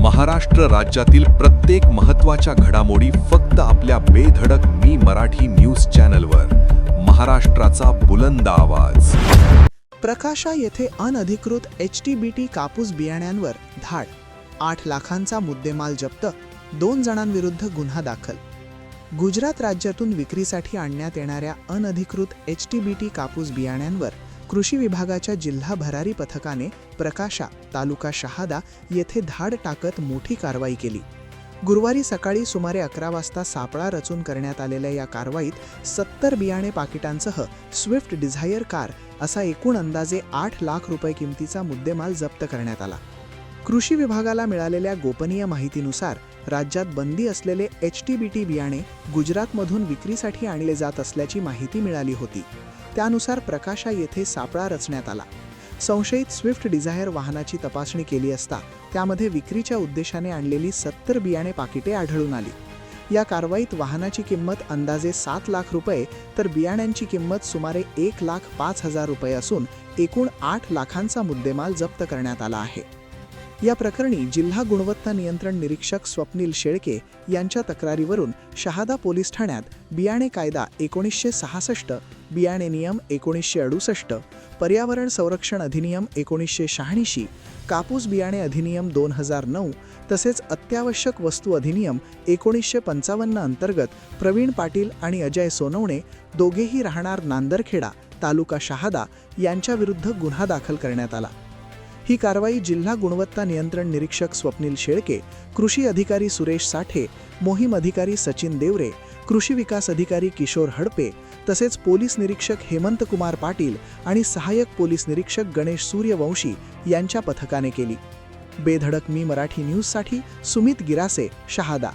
महाराष्ट्र राज्यातील प्रत्येक महत्त्वाच्या घडामोडी फक्त आपल्या बेधडक मी मराठी न्यूज चॅनलवर. महाराष्ट्राचा बुलंद आवाज. प्रकाशा येथे अनधिकृत HTBT कापूस बियाण्यांवर धाड. 8 लाखांचा मुद्देमाल जप्त. 2 जणांविरुद्ध गुन्हा दाखल. गुजरात राज्यातून विक्रीसाठी आणण्यात येणाऱ्या अनधिकृत HTBT कापूस बियाण्यांवर कृषी विभागाच्या जिल्हा भरारी पथकाने प्रकाशा, तालुका शहादा येथे धाड टाकत मोठी कारवाई केली. गुरुवारी सकाळी सुमारे 11 वाजता सापळा रचून करण्यात आलेल्या या कारवाईत 70 बियाणे पाकिटांसह स्विफ्ट डिझायर कार असा एकूण अंदाजे 8 लाख रुपये किमतीचा मुद्देमाल जप्त करण्यात आला. कृषी विभागाला मिळालेल्या गोपनीय माहितीनुसार राज्यात बंदी असलेले HTBT बियाणे गुजरातमधून विक्रीसाठी आणले जात असल्याची माहिती मिळाली होती. त्यानुसार प्रकाशा येथे सापळा रचण्यात आला. संशयित स्विफ्ट डिझायर वाहनाची तपासणी केली असता त्यामध्ये विक्रीच्या उद्देशाने आणलेली 70 बियाणे पाकिटे आढळून आली. या कारवाईत वाहनाची किंमत अंदाजे 7 लाख रुपये तर बियाण्यांची किंमत सुमारे 1,05,000 रुपये असून एकूण 8 लाखांचा मुद्देमाल जप्त करण्यात आला आहे. या प्रकरणी जिल्हा गुणवत्ता नियंत्रण निरीक्षक स्वप्नील शेळके यांच्या तक्रारीवरून शहादा पोलीस ठाण्यात बियाणे कायदा 1966, बियाणे नियम 1968, पर्यावरण संरक्षण अधिनियम 1986, कापूस बियाणे अधिनियम 2009 तसेच अत्यावश्यक वस्तू अधिनियम 1955 अंतर्गत प्रवीण पाटील आणि अजय सोनवणे, दोघेही राहणार नांदरखेडा, तालुका शहादा यांच्याविरुद्ध गुन्हा दाखल करण्यात आला. ही कारवाई जिल्हा गुणवत्ता नियंत्रण निरीक्षक स्वप्नील शेळके, कृषी अधिकारी सुरेश साठे, मोहीम अधिकारी सचिन देवरे, कृषी विकास अधिकारी किशोर हडपे तसेच पोलीस निरीक्षक हेमंत कुमार पाटील आणि सहाय्यक पोलीस निरीक्षक गणेश सूर्यवंशी यांच्या पथकाने केली. बेधडक मी मराठी न्यूजसाठी सुमित गिरासे, शहादा.